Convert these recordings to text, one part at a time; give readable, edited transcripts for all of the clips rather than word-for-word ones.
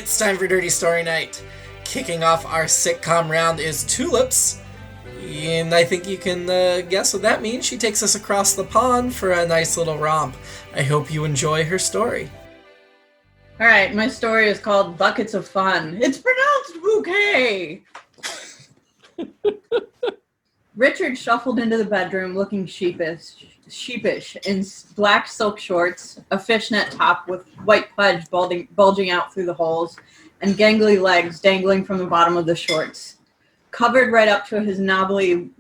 It's time for Dirty Story Night. Kicking off our sitcom round is Tulips. And I think you can guess what that means. She takes us across the pond for a nice little romp. I hope you enjoy her story. All right, my story is called Buckets of Fun. It's pronounced bouquet. Richard shuffled into the bedroom looking sheepish in black silk shorts, a fishnet top with white pudge bulging out through the holes, and gangly legs dangling from the bottom of the shorts. Covered right up to his knobbly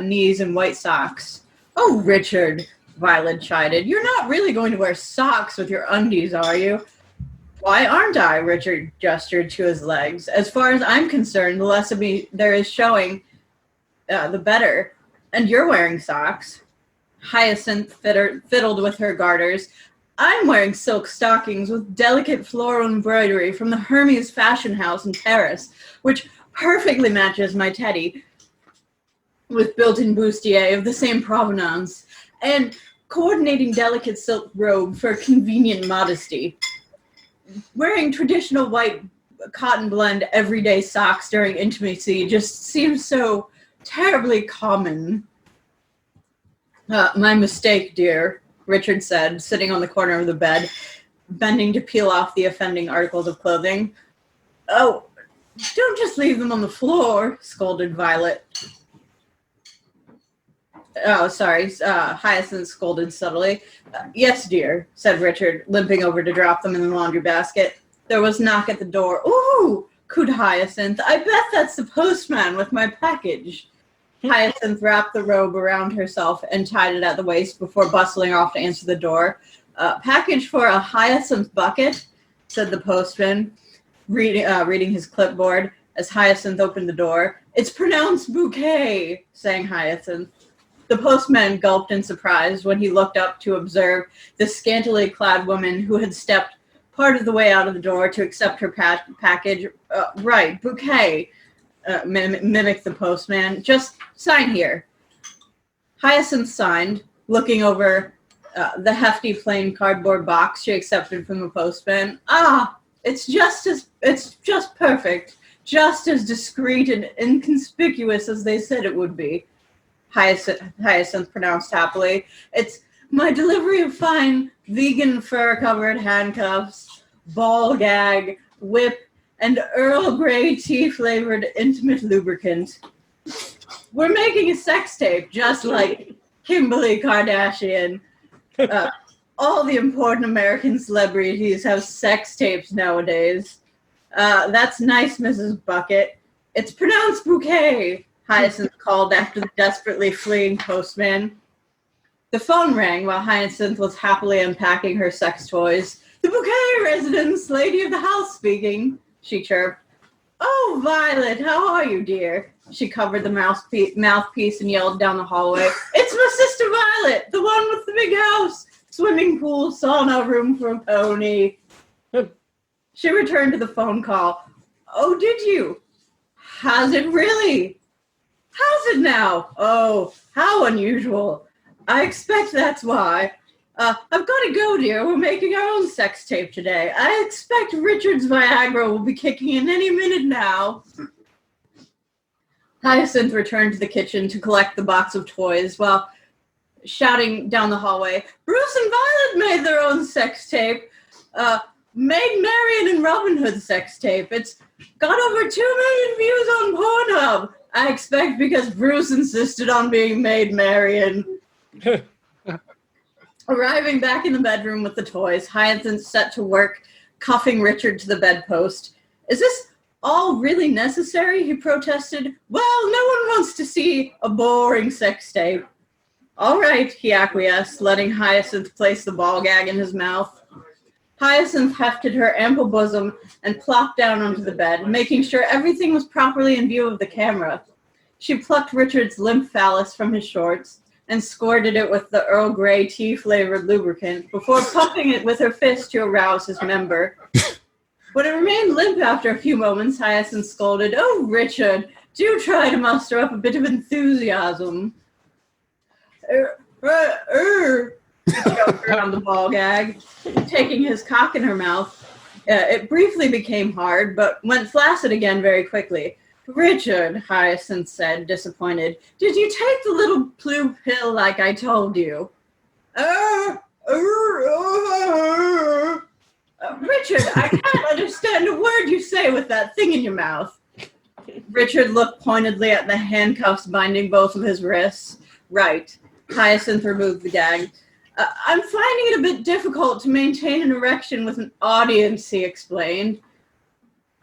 knees in white socks. "Oh, Richard," Violet chided, "you're not really going to wear socks with your undies, are you?" "Why aren't I?" Richard gestured to his legs. "As far as I'm concerned, the less of me there is showing, the better. And you're wearing socks." Hyacinth fiddled with her garters. "I'm wearing silk stockings with delicate floral embroidery from the Hermes Fashion House in Paris, which perfectly matches my teddy, with built-in bustier of the same provenance, and coordinating delicate silk robe for convenient modesty. Wearing traditional white cotton blend everyday socks during intimacy just seems so terribly common." My mistake, dear," Richard said, sitting on the corner of the bed, bending to peel off the offending articles of clothing. "Oh, don't just leave them on the floor," scolded Violet. "Oh, sorry," Hyacinth scolded subtly. "Yes, dear," said Richard, limping over to drop them in the laundry basket. There was a knock at the door. "Ooh," cooed Hyacinth. "I bet that's the postman with my package." Hyacinth wrapped the robe around herself and tied it at the waist before bustling off to answer the door. "Package for a Hyacinth bucket," said the postman, reading his clipboard as Hyacinth opened the door. "It's pronounced bouquet," sang Hyacinth. The postman gulped in surprise when he looked up to observe the scantily clad woman who had stepped part of the way out of the door to accept her package. "Right, bouquet," mimicked the postman. "Just sign here." Hyacinth signed, looking over the hefty plain cardboard box she accepted from the postman. "Ah, it's just perfect, just as discreet and inconspicuous as they said it would be," Hyacinth pronounced happily. "It's my delivery of fine vegan fur-covered handcuffs, ball gag, whip, and Earl Grey tea-flavored intimate lubricant. We're making a sex tape, just like Kimberly Kardashian. All the important American celebrities have sex tapes nowadays. That's nice, Mrs. Bucket. It's pronounced bouquet," Hyacinth called after the desperately fleeing postman. The phone rang while Hyacinth was happily unpacking her sex toys. "The Bouquet residence, lady of the house speaking," she chirped. "Oh, Violet, how are you, dear?" She covered the mouthpiece and yelled down the hallway. "It's my sister Violet, the one with the big house, swimming pool, sauna, room for a pony." She returned to the phone call. "Oh, did you? Has it really? How's it now? Oh, how unusual. I expect that's why. I've got to go, dear. We're making our own sex tape today. I expect Richard's Viagra will be kicking in any minute now." Hyacinth returned to the kitchen to collect the box of toys while shouting down the hallway, "Bruce and Violet made their own sex tape. Maid Marian and Robin Hood sex tape. It's got over 2 million views on Pornhub. I expect because Bruce insisted on being Maid Marian." Arriving back in the bedroom with the toys, Hyacinth set to work, cuffing Richard to the bedpost. "Is this all really necessary?" he protested. "Well, no one wants to see a boring sex tape." "All right," he acquiesced, letting Hyacinth place the ball gag in his mouth. Hyacinth hefted her ample bosom and plopped down onto the bed, making sure everything was properly in view of the camera. She plucked Richard's limp phallus from his shorts and squirted it with the Earl Grey tea-flavored lubricant before pumping it with her fist to arouse his member. When it remained limp after a few moments, Hyacinth scolded, "Oh, Richard, do try to muster up a bit of enthusiasm." He jumped around the ball gag, taking his cock in her mouth. It briefly became hard, but went flaccid again very quickly. Richard, Hyacinth said, disappointed, did you take the little blue pill like I told you? Richard, I can't understand a word you say with that thing in your mouth. Richard looked pointedly at the handcuffs binding both of his wrists. Right. Hyacinth removed the gag. I'm finding it a bit difficult to maintain an erection with an audience, he explained.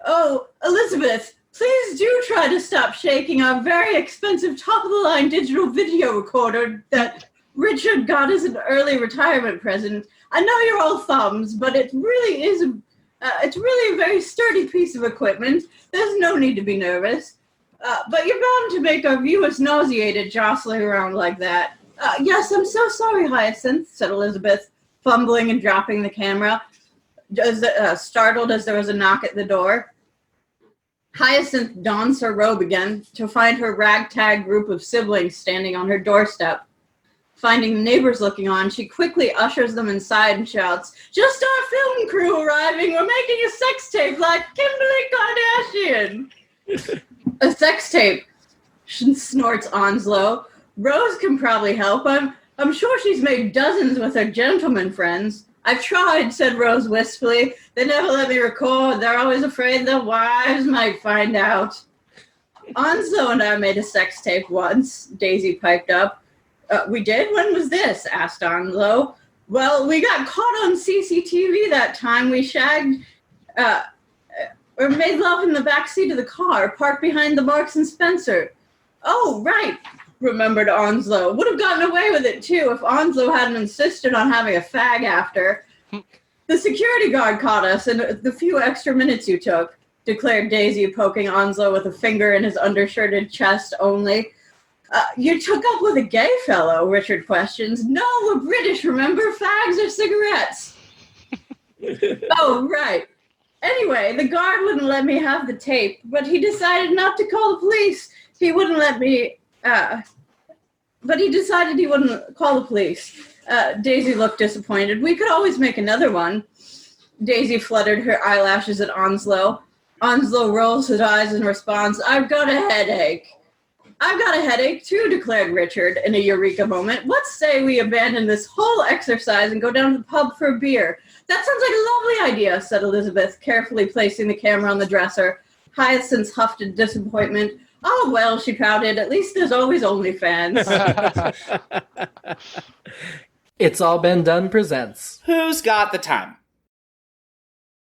Oh, Elizabeth, please do try to stop shaking our very expensive top-of-the-line digital video recorder that Richard got as an early retirement present. I know you're all thumbs, but it really is it's really a very sturdy piece of equipment. There's no need to be nervous. But you're bound to make our viewers nauseated jostling around like that. Yes, I'm so sorry, Hyacinth, said Elizabeth, fumbling and dropping the camera, startled as there was a knock at the door. Hyacinth dons her robe again to find her ragtag group of siblings standing on her doorstep. Finding the neighbors looking on, she quickly ushers them inside and shouts, "Just our film crew arriving! We're making a sex tape like Kimberly Kardashian!" A sex tape, snorts Onslow. Rose can probably help. I'm sure she's made dozens with her gentleman friends. I've tried, said Rose wistfully. They never let me record. They're always afraid their wives might find out. Onslow and I made a sex tape once, Daisy piped up. We did? When was this? Asked Onslow. Well, we got caught on CCTV that time. We shagged, or made love in the back seat of the car, parked behind the Marks and Spencer. Oh, right, remembered Onslow. Would have gotten away with it, too, if Onslow hadn't insisted on having a fag after. The security guard caught us in the few extra minutes you took, declared Daisy, poking Onslow with a finger in his undershirted chest only. You took up with a gay fellow, Richard questions. No, we're British, remember? Fags are cigarettes. Oh, right. Anyway, the guard wouldn't let me have the tape, but he decided not to call the police. He wouldn't let me, but he decided he wouldn't call the police. Daisy looked disappointed. We could always make another one. Daisy fluttered her eyelashes at Onslow. Onslow rolls his eyes in response. I've got a headache. I've got a headache, too, declared Richard in a eureka moment. Let's say we abandon this whole exercise and go down to the pub for a beer. That sounds like a lovely idea, said Elizabeth, carefully placing the camera on the dresser. Hyacinth huffed in disappointment. Oh, well, she pouted. At least there's always OnlyFans. It's All Been Done presents. Who's got the time?